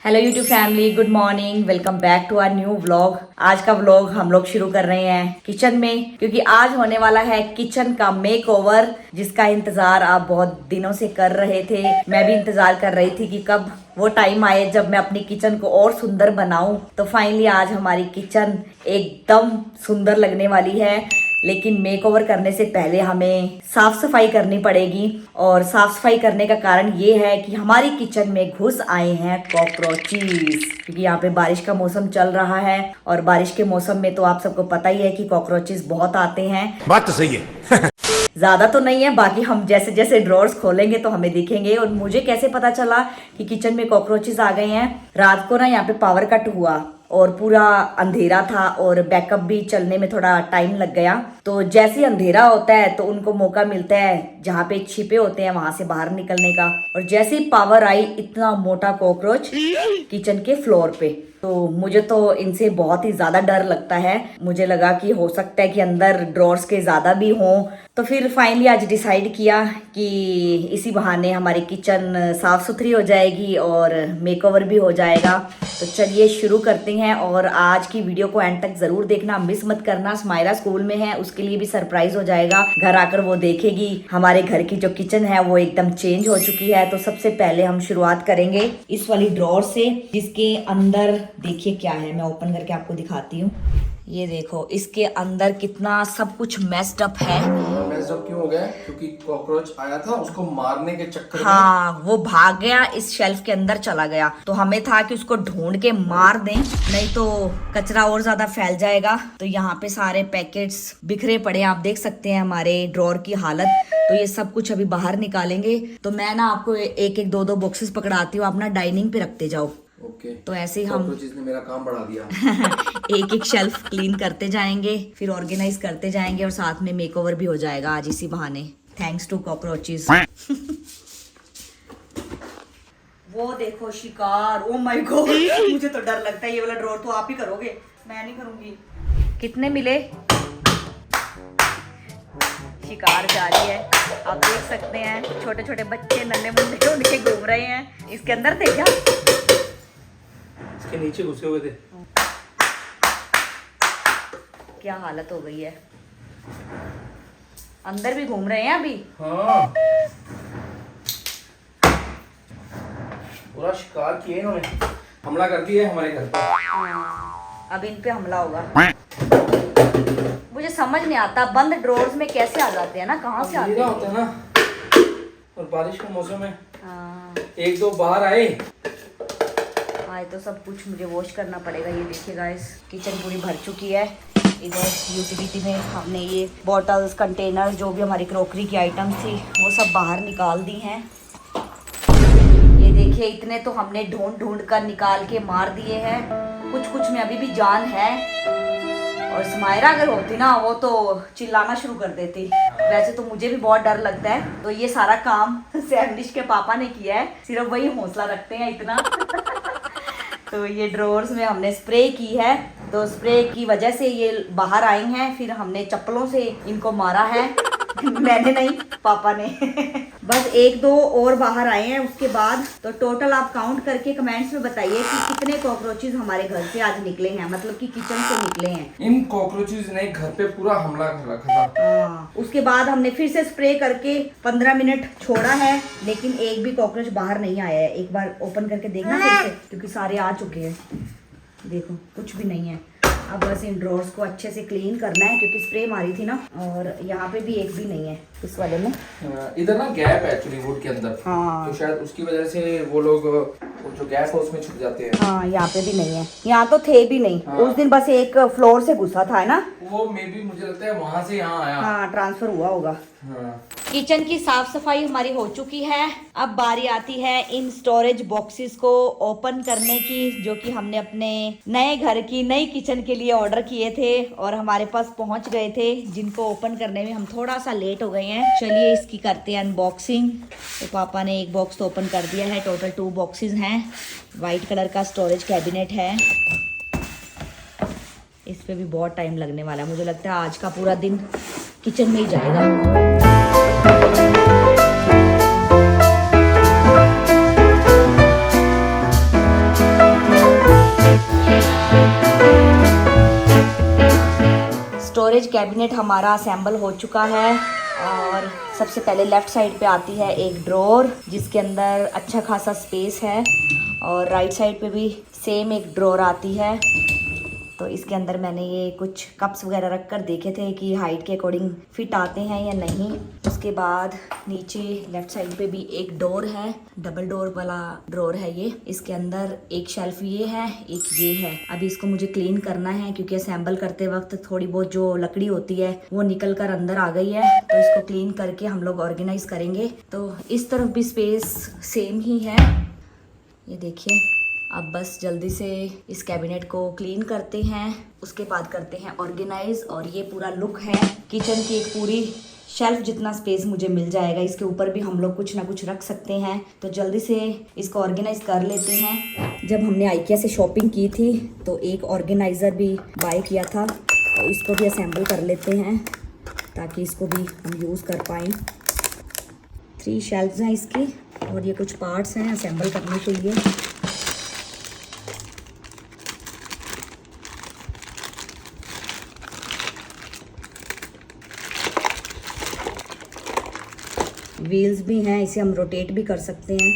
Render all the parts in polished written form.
Hello YouTube family, good morning. Welcome back to our new vlog. आज का vlog हम लोग शुरू कर रहे हैं किचन में, क्योंकि आज होने वाला है किचन का मेक ओवर, जिसका इंतजार आप बहुत दिनों से कर रहे थे। मैं भी इंतजार कर रही थी कि कब वो टाइम आए जब मैं अपनी किचन को और सुंदर बनाऊं। तो फाइनली आज हमारी किचन एकदम सुंदर लगने वाली है। लेकिन मेकओवर करने से पहले हमें साफ सफाई करनी पड़ेगी, और साफ सफाई करने का कारण ये है कि हमारी किचन में घुस आए हैं कॉकरोचेस। क्योंकि यहाँ पे बारिश का मौसम चल रहा है, और बारिश के मौसम में तो आप सबको पता ही है कि कॉकरोचेस बहुत आते हैं। बात तो सही है। ज्यादा तो नहीं है, बाकी हम जैसे जैसे ड्रॉर्स खोलेंगे तो हमें दिखेंगे। और मुझे कैसे पता चला कि किचन में कॉकरोचेस आ गए हैं? रात को ना यहाँ पे पावर कट हुआ और पूरा अंधेरा था, और बैकअप भी चलने में थोड़ा टाइम लग गया। तो जैसे ही अंधेरा होता है तो उनको मौका मिलता है जहाँ पे छिपे होते हैं वहां से बाहर निकलने का। और जैसे ही पावर आई, इतना मोटा कॉकरोच किचन के फ्लोर पे। तो मुझे तो इनसे बहुत ही ज्यादा डर लगता है। मुझे लगा कि हो सकता है कि अंदर ड्रॉर्स के ज्यादा भी हों। तो फिर फाइनली आज डिसाइड किया कि इसी बहाने हमारी किचन साफ सुथरी हो जाएगी और मेकओवर भी हो जाएगा। तो चलिए शुरू करते हैं, और आज की वीडियो को एंड तक जरूर देखना, मिस मत करना। स्माइला स्कूल में है, उसके लिए भी सरप्राइज हो जाएगा। घर आकर वो देखेगी हमारे घर की जो किचन है वो एकदम चेंज हो चुकी है। तो सबसे पहले हम शुरुआत करेंगे इस वाली ड्रॉर से, जिसके अंदर देखिए क्या है। मैं ओपन करके आपको दिखाती हूँ। ये देखो, इसके अंदर कितना सब कुछ मेस्ड अप है। मेस्ड अप क्यों हो गया? क्योंकि कॉकरोच आया था, उसको मारने के चक्कर में हाँ, वो भाग गया, इस शेल्फ के अंदर चला गया। तो हमें था कि उसको ढूंढ के मार दें, नहीं तो कचरा और ज्यादा फैल जाएगा। तो यहाँ पे सारे पैकेट्स बिखरे पड़े हैं, आप देख सकते हैं हमारे ड्रॉर की हालत। तो ये सब कुछ अभी बाहर निकालेंगे। तो मैं ना आपको एक एक दो दो बॉक्सेस पकड़ाती हूँ, आप ना डाइनिंग पे रखते जाओ। ओके। तो ऐसे ही हम कॉकरोचेस ने मेरा काम बढ़ा दिया। एक एक शेल्फ क्लीन करते जाएंगे, फिर ऑर्गेनाइज करते जाएंगे, और साथ में मेकओवर भी हो जाएगा आज इसी बहाने, थैंक्स टू कॉकरोचेस। वो देखो शिकार, ओ माय गॉड, मुझे तो डर लगता है। ये वाला ड्रॉर तो आप ही करोगे, मैं नहीं करूंगी। कितने मिले? शिकार जारी है, आप देख सकते हैं। छोटे छोटे बच्चे नन्हे मुन्ने उनके घूम रहे हैं। इसके अंदर थे क्या? इसके नीचे घुसे हुए थे। क्या हालत हो गई है, अंदर भी घूम रहे हैं अभी। हाँ, पूरा शिकार किए इन्होंने, हमला कर दिया है हमारे घर पर। अब इन पे हमला होगा। मुझे समझ नहीं आता, बंद ड्रॉर्स में कैसे आ जाते हैं ना, कहाँ से आते होता हैं? है ना, और बारिश का मौसम है। हाँ, एक दो बाहर आए। आए तो सब कुछ मुझे वॉश करना पड़ेगा। ये देखिए गाइस, किचन पूरी भर चुकी है। इधर यूटिलिटी में हमने ये बॉटल्स, कंटेनर, जो भी हमारी क्रॉकरी की आइटम्स थी वो सब बाहर निकाल दी हैं। ये देखिए, इतने तो हमने ढूंढ ढूंढ कर निकाल के मार दिए हैं। कुछ कुछ में अभी भी जान है, और स्माइरा अगर होती ना वो तो चिल्लाना शुरू कर देती। वैसे तो मुझे भी बहुत डर लगता है। तो ये सारा काम सैंडिश के पापा ने किया है, सिर्फ वही हौसला रखते हैं इतना। तो ये ड्रॉर्स में हमने स्प्रे की है, तो स्प्रे की वजह से ये बाहर आई हैं। फिर हमने चप्पलों से इनको मारा है। मैंने नहीं, पापा ने। बस एक दो और बाहर आए हैं उसके बाद। तो टोटल आप काउंट करके कमेंट्स में बताइए कि कितने कॉकरोचेस हमारे घर से आज निकले हैं, मतलब कि किचन से निकले हैं। इन कॉकरोचेस ने घर पे पूरा हमला कर रखा था। हाँ, उसके बाद हमने फिर से स्प्रे करके 15 मिनट छोड़ा है, लेकिन एक भी कॉकरोच बाहर नहीं आया है। एक बार ओपन करके देखना फिर से, क्योंकि सारे आ चुके हैं। देखो, कुछ भी नहीं है। अब बस इन ड्रॉर्स को अच्छे से क्लीन करना है, क्योंकि स्प्रे मारी थी ना। और यहाँ पे भी एक भी नहीं है इस वाले में। इधर ना गैप है एक्चुअली वुड के अंदर। हाँ, तो शायद उसकी वजह से वो लोग वो जो गैप है उसमें छुप जाते हैं। हाँ, यहाँ पे भी नहीं है। यहाँ तो थे भी नहीं। हाँ। उस दिन बस एक फ्लोर से घुसा था, है ना? वो मे बी मुझे लगता है वहां से यहाँ आया। हाँ, ट्रांसफर हुआ होगा। हाँ। किचन की साफ सफाई हमारी हो चुकी है। अब बारी आती है इन स्टोरेज बॉक्सेस को ओपन करने की, जो कि हमने अपने नए घर की नई किचन के लिए ऑर्डर किए थे और हमारे पास पहुंच गए थे, जिनको ओपन करने में हम थोड़ा सा लेट हो गए हैं। चलिए इसकी करते हैं अनबॉक्सिंग। तो पापा ने एक बॉक्स तो ओपन कर दिया है, टोटल 2 बॉक्सेस हैं। वाइट कलर का स्टोरेज कैबिनेट है। इस पे भी बहुत टाइम लगने वाला है, मुझे लगता है आज का पूरा दिन किचन में ही जाएगा। स्टोरेज कैबिनेट हमारा असेंबल हो चुका है और सबसे पहले लेफ़्ट साइड पे आती है एक ड्रॉर जिसके अंदर अच्छा खासा स्पेस है और राइट साइड पे भी सेम एक ड्रॉर आती है। तो इसके अंदर मैंने ये कुछ कप्स वगैरह रख कर देखे थे कि हाइट के अकॉर्डिंग फिट आते हैं या नहीं। उसके बाद नीचे लेफ्ट साइड पे भी एक डोर है, डबल डोर वाला ड्रॉर है ये। इसके अंदर एक शेल्फ ये है, एक ये है। अभी इसको मुझे क्लीन करना है क्योंकि असेंबल करते वक्त थोड़ी बहुत जो लकड़ी होती है वो निकल कर अंदर आ गई है, तो इसको क्लीन करके हम लोग ऑर्गेनाइज करेंगे। तो इस तरफ भी स्पेस सेम ही है, ये देखिए। अब बस जल्दी से इस कैबिनेट को क्लीन करते हैं, उसके बाद करते हैं ऑर्गेनाइज। और ये पूरा लुक है किचन की, एक पूरी शेल्फ जितना स्पेस मुझे मिल जाएगा। इसके ऊपर भी हम लोग कुछ ना कुछ रख सकते हैं, तो जल्दी से इसको ऑर्गेनाइज कर लेते हैं। जब हमने आइकिया से शॉपिंग की थी तो एक ऑर्गेनाइज़र भी बाय किया था, तो इसको भी असेंबल कर लेते हैं ताकि इसको भी हम यूज़ कर पाएँ। 3 शेल्फ्स हैं इसकी और ये कुछ पार्ट्स हैं असेंबल करने के लिए। व्हील्स भी हैं, इसे हम रोटेट भी कर सकते हैं।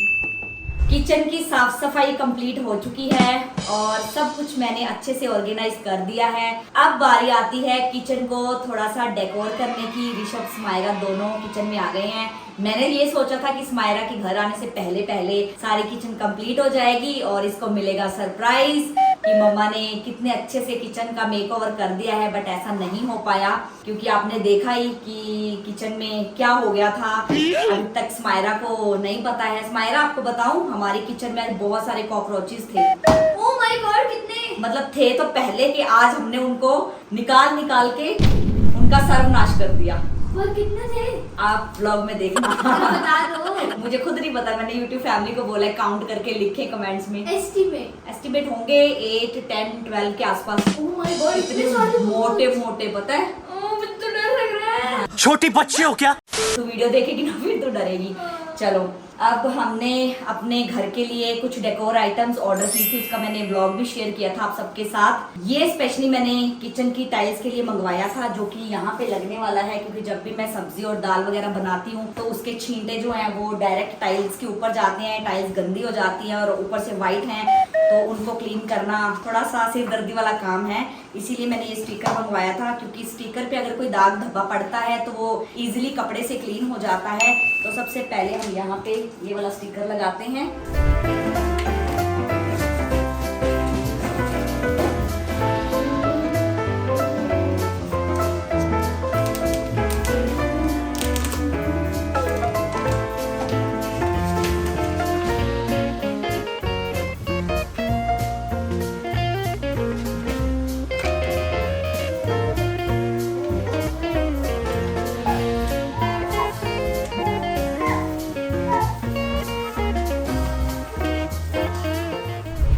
किचन की साफ सफाई कंप्लीट हो चुकी है और सब कुछ मैंने अच्छे से ऑर्गेनाइज कर दिया है। अब बारी आती है किचन को थोड़ा सा डेकोर करने की। ऋषभ स्मायरा दोनों किचन में आ गए हैं। मैंने ये सोचा था कि स्मायरा के घर आने से पहले पहले सारी किचन कंप्लीट हो जाएगी और इसको मिलेगा सरप्राइज कि मम्मा ने कितने अच्छे से किचन का मेकओवर कर दिया है, बट ऐसा नहीं हो पाया क्योंकि आपने देखा ही कि किचन में क्या हो गया था। अभी तक स्मायरा को नहीं पता है। स्मायरा, आपको बताऊं, हमारी किचन में आज बहुत सारे कॉकरोचेस थे। ओह माय गॉड, कितने मतलब थे तो पहले के, आज हमने उनको निकाल के उनका सर्वनाश कर दिया। और कितने थे? आप व्लॉग में देखना। बता दो। मुझे खुद नहीं पता, मैंने YouTube फैमिली को बोला है काउंट करके लिखे कमेंट्स में। एस्टिमेट होंगे 8, 10, 12 के आसपास। ओह माय गॉड, इतने मोटे मोटे, पता है। मुझे तो डर लग रहा है। छोटी बच्ची हो क्या? तो वीडियो देखेगी ना फिर तो डरेगी। चलो, अब हमने अपने घर के लिए कुछ डेकोर आइटम्स ऑर्डर की थी, उसका मैंने व्लॉग भी शेयर किया था आप सबके साथ। ये स्पेशली मैंने किचन की टाइल्स के लिए मंगवाया था, जो कि यहाँ पे लगने वाला है क्योंकि जब भी मैं सब्जी और दाल वगैरह बनाती हूँ तो उसके छींटे जो हैं वो डायरेक्ट टाइल्स के ऊपर जाते हैं। टाइल्स गंदी हो जाती है और ऊपर से वाइट हैं, तो उनको क्लीन करना थोड़ा सा सिरदर्दी वाला काम है। इसीलिए मैंने ये स्टिकर मंगवाया था क्योंकि स्टिकर पे अगर कोई दाग धब्बा पड़ता है तो वो इजीली कपड़े से क्लीन हो जाता है। तो सबसे पहले हम यहाँ पे ये वाला स्टिकर लगाते हैं।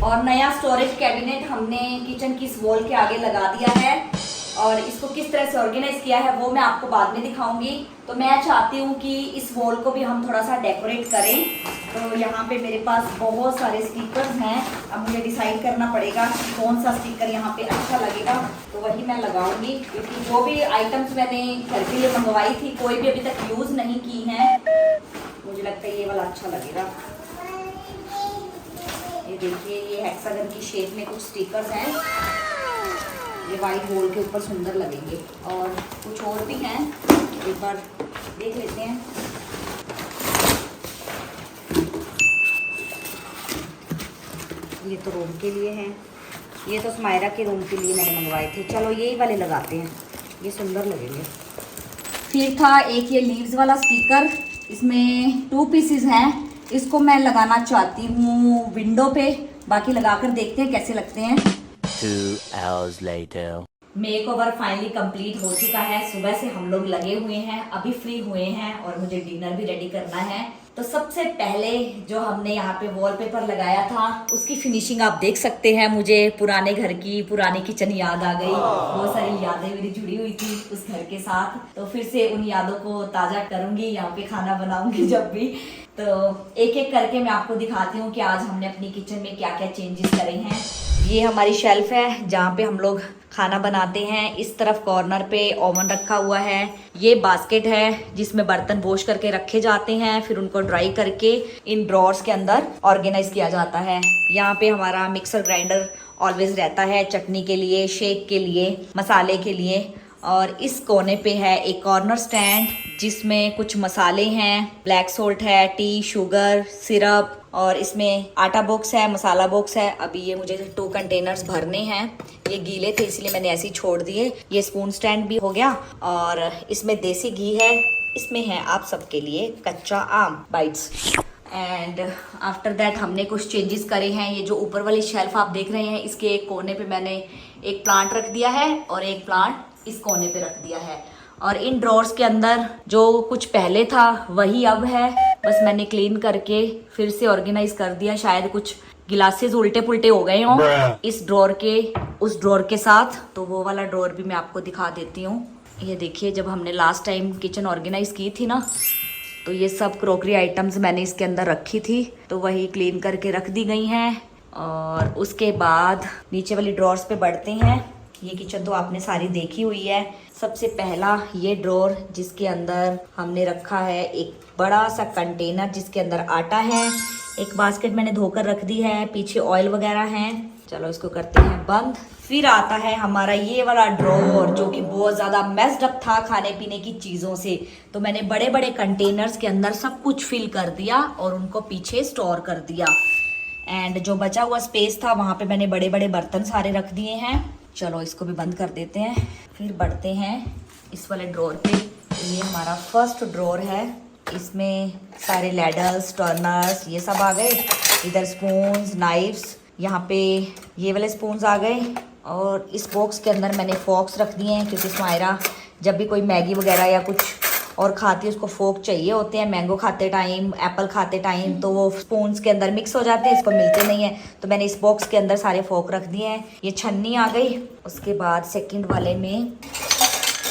और नया स्टोरेज कैबिनेट हमने किचन की इस वॉल के आगे लगा दिया है और इसको किस तरह से ऑर्गेनाइज किया है वो मैं आपको बाद में दिखाऊंगी। तो मैं चाहती हूँ कि इस वॉल को भी हम थोड़ा सा डेकोरेट करें। तो यहाँ पे मेरे पास बहुत सारे स्टिकर्स हैं। अब मुझे डिसाइड करना पड़ेगा कि कौन सा स्टिकर यहाँ पे अच्छा लगेगा, तो वही मैं लगाऊंगी। क्योंकि जो भी आइटम्स मैंने घर के लिए मंगवाई थी कोई भी अभी तक यूज़ नहीं की हैं। मुझे लगता है ये वाला अच्छा लगेगा। ये देखिए, ये हेक्सागन की शेप में कुछ स्टिकर्स हैं, ये वाइट वॉल के ऊपर सुंदर लगेंगे। और कुछ और भी हैं, एक बार देख लेते हैं। ये तो रूम के लिए हैं, ये तो स्मायरा के रूम के लिए मैंने मंगवाए थे। चलो यही वाले लगाते हैं, ये सुंदर लगेंगे। फिर था एक ये लीव्स वाला स्टिकर, इसमें 2 पीसेस हैं। इसको मैं लगाना चाहती हूँ विंडो पे, बाकी लगाकर देखते हैं कैसे लगते हैं। 2 hours later. Makeover finally complete हो चुका है। सुबह से हम लोग लगे हुए हैं, अभी फ्री हुए हैं और मुझे डिनर भी रेडी करना है। तो सबसे पहले जो हमने यहाँ पे वॉलपेपर लगाया था उसकी फिनिशिंग आप देख सकते हैं। मुझे पुराने घर की पुरानी किचन याद आ गई। बहुत सारी यादें मेरी जुड़ी हुई थी उस घर के साथ, तो फिर से उन यादों को ताज़ा करूंगी, यहाँ पे खाना बनाऊंगी जब भी। तो एक एक करके मैं आपको दिखाती हूँ कि आज हमने अपनी किचन में क्या क्या चेंजेस करे हैं। ये हमारी शेल्फ है जहाँ पे हम लोग खाना बनाते हैं। इस तरफ कॉर्नर पे ओवन रखा हुआ है। ये बास्केट है जिसमें बर्तन वॉश करके रखे जाते हैं, फिर उनको ड्राई करके इन ड्रॉर्स के अंदर ऑर्गेनाइज किया जाता है। यहाँ पे हमारा मिक्सर ग्राइंडर ऑलवेज रहता है चटनी के लिए, शेक के लिए, मसाले के लिए। और इस कोने पे है एक कॉर्नर स्टैंड जिसमें कुछ मसाले हैं, ब्लैक सोल्ट है, टी, शुगर, सिरप, और इसमें आटा बॉक्स है, मसाला बॉक्स है। अभी ये मुझे 2 कंटेनर्स भरने हैं। ये गीले थे इसलिए मैंने ऐसे ही छोड़ दिए। ये स्पून स्टैंड भी हो गया और इसमें देसी घी है। इसमें है आप सबके लिए कच्चा आम बाइट्स। एंड आफ्टर दैट हमने कुछ चेंजेस करे हैं। ये जो ऊपर वाली शेल्फ आप देख रहे हैं, इसके एक कोने पे मैंने एक प्लांट रख दिया है और एक प्लांट इस कोने पे रख दिया है। और इन ड्रॉर्स के अंदर जो कुछ पहले था वही अब है, बस मैंने क्लीन करके फिर से ऑर्गेनाइज कर दिया। शायद कुछ गिलासेस उल्टे पुल्टे हो गए हों इस ड्रॉर के उस ड्रॉर के साथ। तो वो वाला ड्रॉर भी मैं आपको दिखा देती हूँ। ये देखिए, जब हमने लास्ट टाइम किचन ऑर्गेनाइज की थी ना, तो ये सब क्रॉकरी आइटम्स मैंने इसके अंदर रखी थी, तो वही क्लीन करके रख दी गई हैं। और उसके बाद नीचे वाली ड्रॉर्स पे बढ़ते हैं। ये किचन तो आपने सारी देखी हुई है। सबसे पहला ये ड्रॉर जिसके अंदर हमने रखा है एक बड़ा सा कंटेनर जिसके अंदर आटा है। एक बास्केट मैंने धोकर रख दी है, पीछे ऑयल वगैरह है। चलो इसको करते हैं बंद। फिर आता है हमारा ये वाला ड्रॉर जो कि बहुत ज़्यादा मेस्ड अप था खाने पीने की चीज़ों से। तो मैंने बड़े बड़े कंटेनर्स के अंदर सब कुछ फिल कर दिया और उनको पीछे स्टोर कर दिया। एंड जो बचा हुआ स्पेस था वहाँ पे मैंने बड़े बड़े बर्तन सारे रख दिए हैं। चलो इसको भी बंद कर देते हैं। फिर बढ़ते हैं इस वाले ड्रॉर पे। ये हमारा फर्स्ट ड्रॉर है। इसमें सारे लैडल्स, टर्नर्स ये सब आ गए। इधर स्पून्स, नाइफ्स, यहाँ पे ये वाले स्पून्स आ गए। और इस बॉक्स के अंदर मैंने फॉक्स रख दिए हैं क्योंकि स्मायरा जब भी कोई मैगी वगैरह या कुछ और खाती है उसको फोक चाहिए होते हैं। मैंगो खाते टाइम, एप्पल खाते टाइम तो वो स्पून्स के अंदर मिक्स हो जाते हैं, इसको मिलते नहीं है। तो मैंने इस बॉक्स के अंदर सारे फोक रख दिए हैं। ये छन्नी आ गई। उसके बाद सेकंड वाले में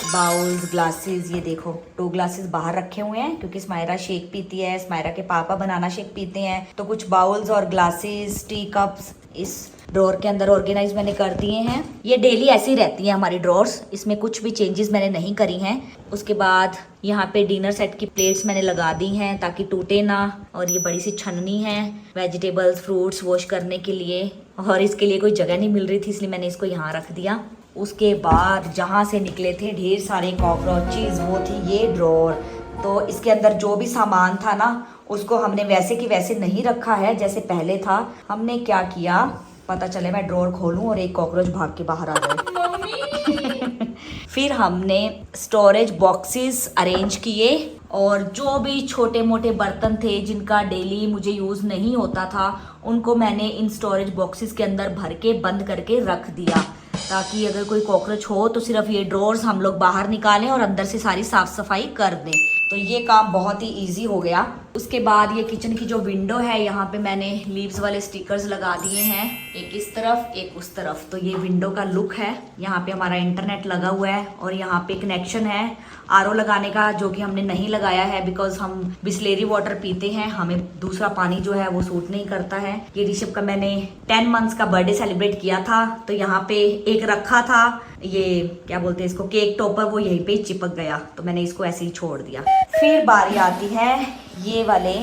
बाउल्स, ग्लासेस, ये देखो 2 ग्लासेस बाहर रखे हुए हैं क्योंकि स्मायरा शेक पीती है। स्मायरा के पापा बनाना शेक पीते हैं, तो कुछ बाउल्स और ग्लासेस, टी कप्स इस ड्रॉर के अंदर ऑर्गेनाइज मैंने कर दिए हैं। ये डेली ऐसी रहती हैं हमारी ड्रॉर्स, इसमें कुछ भी चेंजेस मैंने नहीं करी हैं। उसके बाद यहाँ पे डिनर सेट की प्लेट्स मैंने लगा दी हैं ताकि टूटे ना। और ये बड़ी सी छन्नी है वेजिटेबल्स, फ्रूट्स वॉश करने के लिए, और इसके लिए कोई जगह नहीं मिल रही थी इसलिए मैंने इसको यहाँ रख दिया। उसके बाद जहाँ से निकले थे ढेर सारे कॉकरोचेस, वो थी ये ड्रॉर। तो इसके अंदर जो भी सामान था ना उसको हमने वैसे की वैसे नहीं रखा है जैसे पहले था। हमने क्या किया, पता चले मैं ड्रॉर खोलूं और एक कॉकरोच भाग के बाहर आ जाए। फिर हमने स्टोरेज बॉक्सेस अरेंज किए और जो भी छोटे मोटे बर्तन थे जिनका डेली मुझे यूज़ नहीं होता था उनको मैंने इन स्टोरेज बॉक्सेस के अंदर भर के बंद करके रख दिया ताकि अगर कोई कॉकरोच हो तो सिर्फ ये ड्रॉर्स हम लोग बाहर निकालें और अंदर से सारी साफ सफाई कर दें। तो ये काम बहुत ही इजी हो गया। उसके बाद ये किचन की जो विंडो है यहाँ पे मैंने लीव्स वाले स्टिकर्स लगा दिए हैं, एक इस तरफ एक उस तरफ। तो ये विंडो का लुक है। यहाँ पे हमारा इंटरनेट लगा हुआ है और यहाँ पे कनेक्शन है आरओ लगाने का जो कि हमने नहीं लगाया है बिकॉज हम बिस्लेरी वाटर पीते हैं, हमें दूसरा पानी जो है वो सूट नहीं करता है। ये ऋषभ का मैंने 10 मंथ्स का बर्थडे सेलिब्रेट किया था तो यहाँ पे एक रखा था, ये क्या बोलते हैं इसको, केक टॉपर, वो यहीं पे चिपक गया तो मैंने इसको ऐसे ही छोड़ दिया। फिर बारी आती है ये वाले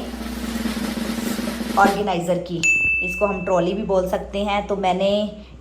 ऑर्गेनाइजर की, इसको हम ट्रॉली भी बोल सकते हैं। तो मैंने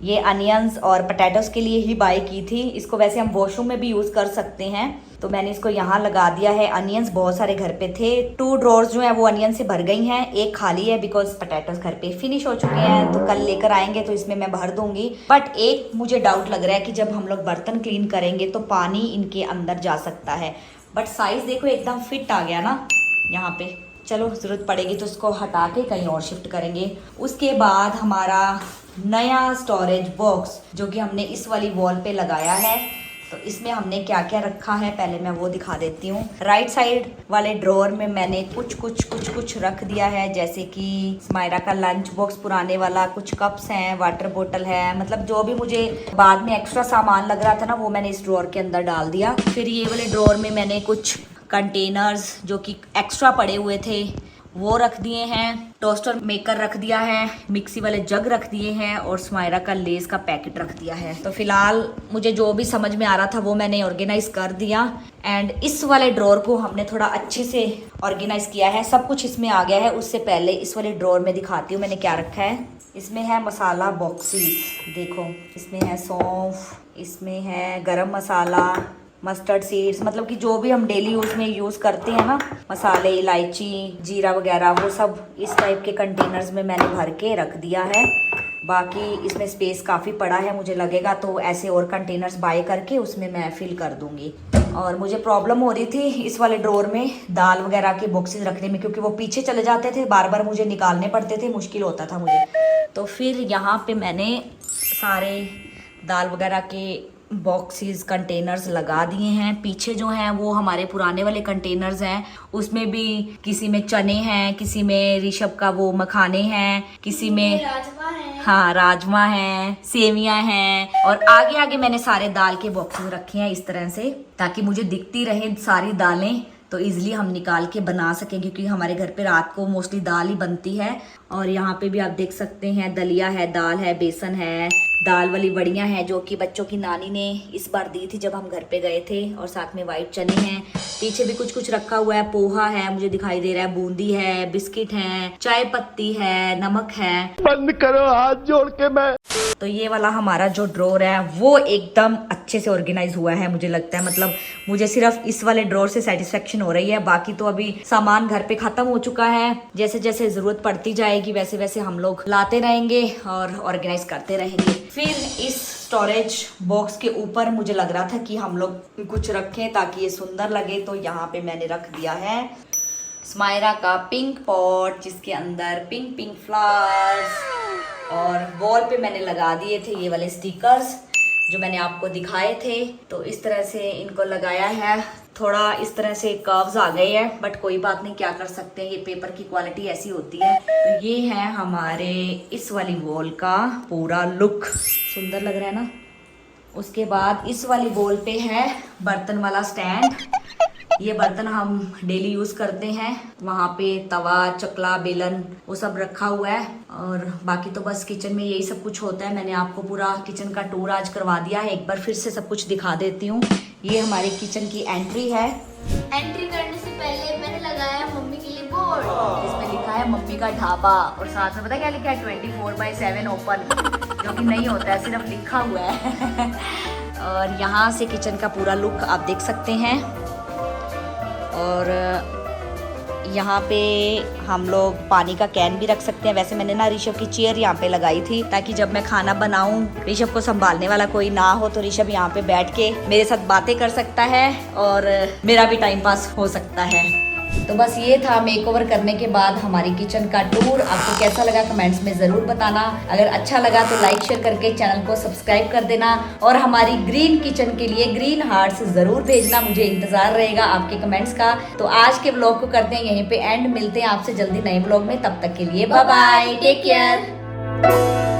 ये अनियंस और पटैटोस के लिए ही बाय की थी। इसको वैसे हम वॉशरूम में भी यूज़ कर सकते हैं तो मैंने इसको यहाँ लगा दिया है। अनियंस बहुत सारे घर पे थे, 2 ड्रॉर्स जो है वो अनियन से भर गई हैं, एक खाली है बिकॉज पटैटोस घर पे फिनिश हो चुके हैं तो कल लेकर आएंगे तो इसमें मैं भर दूंगी। बट एक मुझे डाउट लग रहा है कि जब हम लोग बर्तन क्लीन करेंगे तो पानी इनके अंदर जा सकता है। बट साइज देखो एकदम फिट आ गया ना यहाँ पे। चलो ज़रूरत पड़ेगी तो इसको हटा के कहीं और शिफ्ट करेंगे। उसके बाद हमारा नया स्टोरेज बॉक्स जो कि हमने इस वाली वॉल पे लगाया है, तो इसमें हमने क्या क्या रखा है पहले मैं वो दिखा देती हूँ। राइट साइड वाले ड्रॉर में मैंने कुछ रख दिया है, जैसे कि स्मायरा का लंच बॉक्स पुराने वाला, कुछ कप्स हैं, वाटर बोतल है, मतलब जो भी मुझे बाद में एक्स्ट्रा सामान लग रहा था ना वो मैंने इस ड्रॉर के अंदर डाल दिया। फिर ये वाले ड्रॉर में मैंने कुछ कंटेनर्स जो कि एक्स्ट्रा पड़े हुए थे वो रख दिए हैं, टोस्टर मेकर रख दिया है, मिक्सी वाले जग रख दिए हैं और स्मायरा का लेस का पैकेट रख दिया है। तो फिलहाल मुझे जो भी समझ में आ रहा था वो मैंने ऑर्गेनाइज कर दिया। एंड इस वाले ड्रॉर को हमने थोड़ा अच्छे से ऑर्गेनाइज किया है, सब कुछ इसमें आ गया है। उससे पहले इस वाले ड्रॉर में दिखाती हूँ मैंने क्या रखा है। इसमें है मसाला बॉक्सेस, देखो इसमें है सौंफ, इसमें है गरम मसाला, मस्टर्ड सीड्स, मतलब कि जो भी हम डेली यूज़ में यूज़ करते हैं ना, मसाले, इलायची, जीरा वगैरह, वो सब इस टाइप के कंटेनर्स में मैंने भर के रख दिया है। बाकी इसमें स्पेस काफ़ी पड़ा है, मुझे लगेगा तो ऐसे और कंटेनर्स बाय करके उसमें मैं फिल कर दूंगी। और मुझे प्रॉब्लम हो रही थी इस वाले ड्रॉर में दाल वगैरह के बॉक्सेस रखने में, क्योंकि वो पीछे चले जाते थे, बार बार मुझे निकालने पड़ते थे, मुश्किल होता था मुझे। तो फिर यहाँ पे मैंने सारे दाल वगैरह के बॉक्सेस कंटेनर्स लगा दिए हैं। पीछे जो हैं वो हमारे पुराने वाले कंटेनर्स हैं, उसमें भी किसी में चने हैं, किसी में ऋषभ का वो मखाने हैं, किसी में राजमा है। हाँ राजमा है, सेवियां हैं, और आगे आगे मैंने सारे दाल के बॉक्सेस रखे हैं इस तरह से, ताकि मुझे दिखती रहे सारी दालें, तो इजीली हम निकाल के बना सकें, क्योंकि हमारे घर पे रात को मोस्टली दाल ही बनती है। और यहाँ पे भी आप देख सकते हैं दलिया है, दाल है, बेसन है, दाल वाली बड़ियाँ हैं जो कि बच्चों की नानी ने इस बार दी थी जब हम घर पे गए थे, और साथ में वाइट चने हैं। पीछे भी कुछ कुछ रखा हुआ है, पोहा है मुझे दिखाई दे रहा है, बूंदी है, बिस्किट है, चाय पत्ती है, नमक है। बंद करो हाथ जोड़ के मैं। तो ये वाला हमारा जो ड्रॉर है वो एकदम अच्छे से ऑर्गेनाइज हुआ है, मुझे लगता है। मतलब मुझे सिर्फ इस वाले ड्रॉर से सेटिस्फेक्शन हो रही है, बाकी तो अभी सामान घर पे खत्म हो चुका है। जैसे जैसे जरूरत पड़ती जाएगी वैसे वैसे हम लोग लाते रहेंगे और ऑर्गेनाइज करते रहेंगे। फिर इस स्टोरेज बॉक्स के ऊपर मुझे लग रहा था कि हम लोग कुछ रखें ताकि ये सुंदर लगे, तो यहाँ पे मैंने रख दिया है स्मायरा का पिंक पॉट, जिसके अंदर पिंक पिंक फ्लावर्स, और वॉल पे मैंने लगा दिए थे ये वाले स्टिकर्स जो मैंने आपको दिखाए थे। तो इस तरह से इनको लगाया है, थोड़ा इस तरह से कर्व्स आ गए हैं, बट कोई बात नहीं, क्या कर सकते हैं, ये पेपर की क्वालिटी ऐसी होती है। तो ये है हमारे इस वाली वॉल का पूरा लुक, सुंदर लग रहा है ना। उसके बाद इस वाली वॉल पे है बर्तन वाला स्टैंड, ये बर्तन हम डेली यूज करते हैं। वहाँ पे तवा, चकला, बेलन वो सब रखा हुआ है, और बाकी तो बस किचन में यही सब कुछ होता है। मैंने आपको पूरा किचन का टूर आज करवा दिया है, एक बार फिर से सब कुछ दिखा देती हूँ। ये हमारी किचन की एंट्री है। एंट्री करने से पहले मैंने लगाया मम्मी के लिए बोर्ड, इसमें लिखा है मम्मी का ढाबा, और साथ में पता क्या लिखा है 24/7 ओपन, जो कि नहीं होता है, सिर्फ लिखा हुआ है। और यहाँ से किचन का पूरा लुक आप देख सकते हैं। और यहाँ पे हम लोग पानी का कैन भी रख सकते हैं। वैसे मैंने ना ऋषभ की चेयर यहाँ पे लगाई थी ताकि जब मैं खाना बनाऊं, ऋषभ को संभालने वाला कोई ना हो, तो ऋषभ यहाँ पे बैठ के मेरे साथ बातें कर सकता है और मेरा भी टाइम पास हो सकता है। तो बस ये था मेकओवर करने के बाद हमारी किचन का टूर। आपको कैसा लगा कमेंट्स में ज़रूर बताना। अगर अच्छा लगा तो लाइक शेयर करके चैनल को सब्सक्राइब कर देना, और हमारी ग्रीन किचन के लिए ग्रीन हार्ट्स ज़रूर भेजना, मुझे इंतज़ार रहेगा आपके कमेंट्स का। तो आज के व्लॉग को करते हैं यहीं पे एंड, मिलते हैं आपसे जल्दी नए व्लॉग में, तब तक के लिए बाय बाय, टेक केयर।